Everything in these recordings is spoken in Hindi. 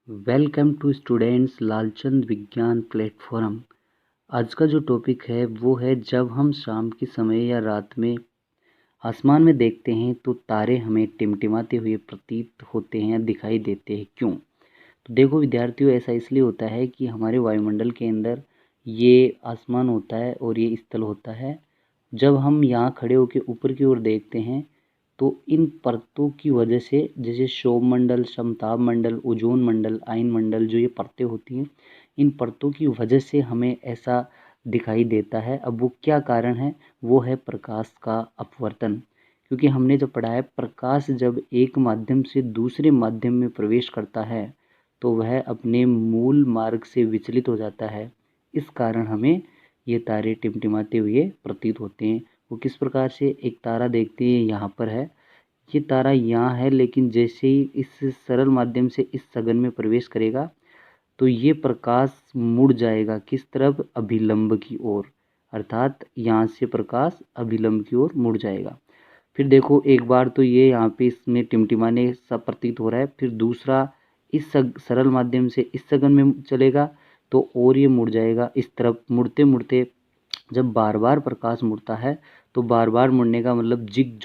वेलकम टू स्टूडेंट्स लालचंद विज्ञान प्लेटफॉर्म। आज का जो टॉपिक है वो है जब हम शाम के समय या रात में आसमान में देखते हैं तो तारे हमें टिमटिमाते हुए प्रतीत होते हैं या दिखाई देते हैं, क्यों? तो देखो विद्यार्थियों, ऐसा इसलिए होता है कि हमारे वायुमंडल के अंदर ये आसमान होता है और ये स्थल होता है। जब हम यहाँ खड़े होकर ऊपर की ओर देखते हैं तो इन परतों की वजह से, जैसे शोभ मंडल, समताप मंडल, ओजोन मंडल, आयन मंडल, जो ये परतें होती हैं, इन परतों की वजह से हमें ऐसा दिखाई देता है। अब वो क्या कारण है? वो है प्रकाश का अपवर्तन। क्योंकि हमने जब पढ़ा है, प्रकाश जब एक माध्यम से दूसरे माध्यम में प्रवेश करता है तो वह अपने मूल मार्ग से विचलित हो जाता है। इस कारण हमें ये तारे टिमटिमाते हुए प्रतीत होते हैं। वो किस प्रकार से? एक तारा देखते हैं, यहाँ पर है, ये तारा यहाँ है, लेकिन जैसे ही इस सरल माध्यम से इस सघन में प्रवेश करेगा तो ये प्रकाश मुड़ जाएगा किस तरफ? अभिलंब की ओर। अर्थात यहाँ से प्रकाश अभिलंब की ओर मुड़ जाएगा। फिर देखो, एक बार तो ये यहाँ पे इसमें टिमटिमाने सा प्रतीत हो रहा है, फिर दूसरा इस सरल माध्यम से इस सघन में चलेगा तो और ये मुड़ जाएगा इस तरफ। मुड़ते मुड़ते जब बार बार प्रकाश मुड़ता है तो बार बार मुड़ने का मतलब जिग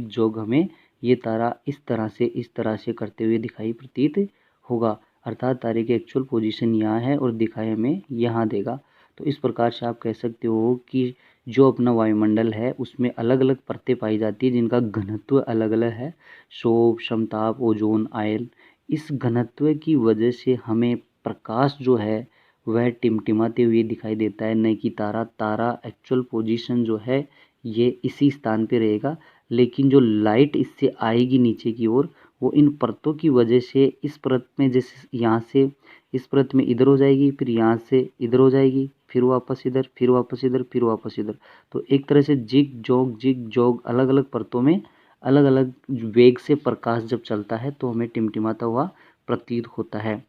जोग हमें ये तारा इस तरह से करते हुए दिखाई प्रतीत होगा। अर्थात तारे की एक्चुअल पोजीशन यहाँ है और दिखाई हमें यहाँ देगा। तो इस प्रकार से आप कह सकते हो कि जो अपना वायुमंडल है उसमें अलग अलग परतें पाई जाती है जिनका घनत्व अलग अलग है। शोभ, समताप, ओजोन, आयन। इस घनत्व की वजह से हमें प्रकाश जो है वह टिमटिमाते हुए दिखाई देता है, न कि तारा एक्चुअल पोजीशन जो है ये इसी स्थान पे रहेगा। लेकिन जो लाइट इससे आएगी नीचे की ओर, वो इन परतों की वजह से इस परत में, जैसे यहाँ से इस परत में इधर हो जाएगी, फिर यहाँ से इधर हो जाएगी, फिर वापस इधर, फिर वापस इधर, फिर वापस इधर। तो एक तरह से जिग जोग अलग अलग परतों में अलग अलग वेग से प्रकाश जब चलता है तो हमें टिमटिमाता हुआ प्रतीत होता है।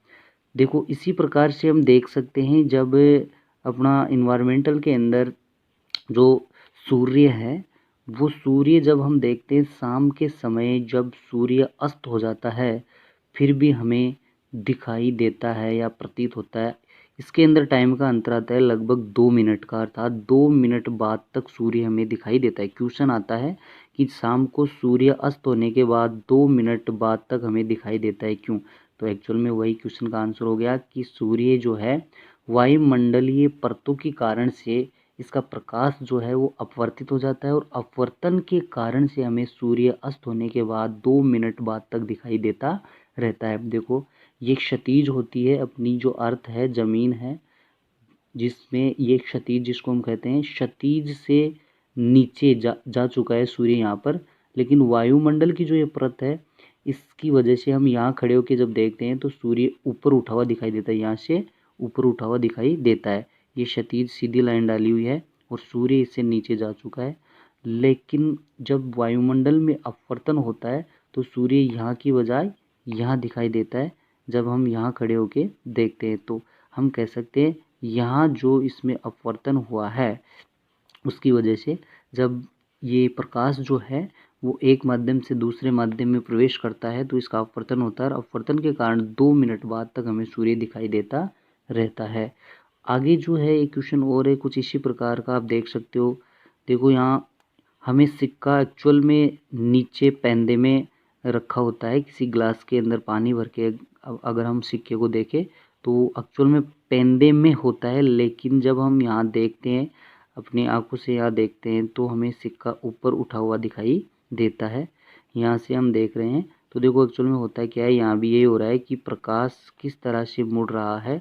देखो, इसी प्रकार से हम देख सकते हैं जब अपना इन्वायरमेंटल के अंदर जो सूर्य है, वो सूर्य जब हम देखते हैं शाम के समय, जब सूर्य अस्त हो जाता है फिर भी हमें दिखाई देता है या प्रतीत होता है। इसके अंदर टाइम का अंतर आता है लगभग 2 मिनट का। अर्थात 2 मिनट बाद तक सूर्य हमें दिखाई देता है। क्वेश्चन आता है कि शाम को सूर्य अस्त होने के बाद 2 मिनट बाद तक हमें दिखाई देता है, क्यों? तो एक्चुअल में वही क्वेश्चन का आंसर हो गया कि सूर्य जो है वायुमंडलीय परतों के कारण से इसका प्रकाश जो है वो अपवर्तित हो जाता है और अपवर्तन के कारण से हमें सूर्य अस्त होने के बाद 2 मिनट बाद तक दिखाई देता रहता है। देखो, ये क्षितिज होती है, अपनी जो अर्थ है, जमीन है, जिसमें ये क्षितिज, जिसको हम कहते हैं, क्षितिज से नीचे जा चुका है सूर्य यहाँ पर। लेकिन वायुमंडल की जो ये परत है, इसकी वजह से हम यहाँ खड़े होकर जब देखते हैं तो सूर्य ऊपर उठा हुआ दिखाई देता है, यहाँ से ऊपर उठा हुआ दिखाई देता है। ये क्षितिज सीधी लाइन डाली हुई है और सूर्य इससे नीचे जा चुका है। लेकिन जब वायुमंडल में अपवर्तन होता है तो सूर्य यहाँ की बजाय यहाँ दिखाई देता है। जब हम यहाँ खड़े होके देखते हैं तो हम कह सकते हैं यहाँ जो इसमें अपवर्तन हुआ है उसकी वजह से जब ये प्रकाश जो है वो एक माध्यम से दूसरे माध्यम में प्रवेश करता है तो इसका अपवर्तन होता है और अपवर्तन के कारण 2 मिनट बाद तक हमें सूर्य दिखाई देता रहता है। आगे जो है एक क्वेश्चन और है कुछ इसी प्रकार का, आप देख सकते हो। देखो, यहाँ हमें सिक्का एक्चुअल में नीचे पैंदे में रखा होता है, किसी ग्लास के अंदर पानी भर के। अगर हम सिक्के को देखें तो एक्चुअल में पैंदे में होता है, लेकिन जब हम यहाँ देखते हैं, अपनी आंखों से यहाँ देखते हैं तो हमें सिक्का ऊपर उठा हुआ दिखाई देता है। यहाँ से हम देख रहे हैं तो देखो एक्चुअल में होता है क्या है, यहाँ भी यही हो रहा है कि प्रकाश किस तरह से मुड़ रहा है।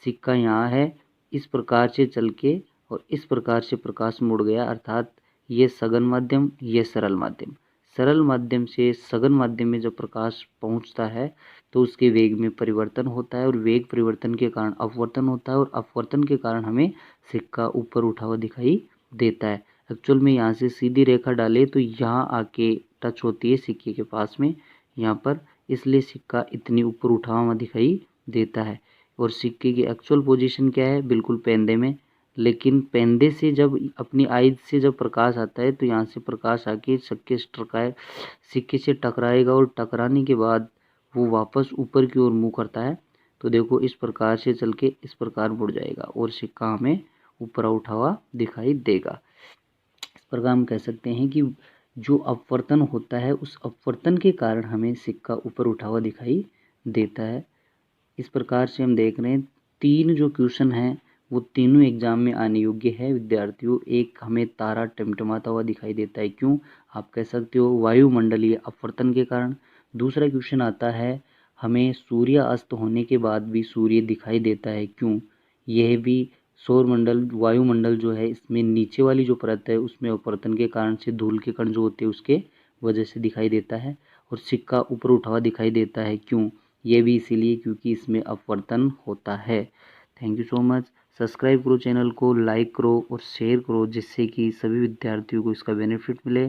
सिक्का यहाँ है, इस प्रकार से चल के और इस प्रकार से प्रकाश मुड़ गया। अर्थात ये सघन माध्यम, ये सरल माध्यम। सरल माध्यम से सघन माध्यम में जब प्रकाश पहुंचता है तो उसके वेग में परिवर्तन होता है और वेग परिवर्तन के कारण अपवर्तन होता है और अपवर्तन के कारण हमें सिक्का ऊपर उठा हुआ दिखाई देता है। एक्चुअल में यहाँ से सीधी रेखा डाले तो यहाँ आके टच होती है सिक्के के पास में, यहाँ पर, इसलिए सिक्का इतनी ऊपर उठा हुआ दिखाई देता है। और सिक्के की एक्चुअल पोजीशन क्या है? बिल्कुल पेंदे में। लेकिन पेंदे से जब अपनी आइज से जब प्रकाश आता है तो यहाँ से प्रकाश आके सिक्के से टकराएगा और टकराने के बाद वो वापस ऊपर की ओर मुँह करता है। तो देखो इस प्रकार से चल के इस प्रकार मुड़ जाएगा और सिक्का हमें ऊपर उठा हुआ दिखाई देगा। इस प्रकार हम कह सकते हैं कि जो अपवर्तन होता है उस अपवर्तन के कारण हमें सिक्का ऊपर उठा हुआ दिखाई देता है। इस प्रकार से हम देख रहे हैं 3 जो क्वेश्चन हैं वो तीनों एग्जाम में आने योग्य है विद्यार्थियों। एक हमें तारा टिमटिमाता हुआ दिखाई देता है, क्यों? आप कह सकते हो वायुमंडलीय अपवर्तन के कारण। दूसरा क्वेश्चन आता है हमें सूर्य अस्त होने के बाद भी सूर्य दिखाई देता है, क्यों? यह भी सौरमंडल वायुमंडल जो है इसमें नीचे वाली जो परत है उसमें अपवर्तन के कारण से धूल के कण जो होते हैं उसके वजह से दिखाई देता है। और सिक्का ऊपर उठा हुआ दिखाई देता है, क्यों? ये भी इसीलिए क्योंकि इसमें अपवर्तन होता है। Thank you so much. Subscribe करो चैनल को, लाइक करो और शेयर करो जिससे कि सभी विद्यार्थियों को इसका बेनिफिट मिले।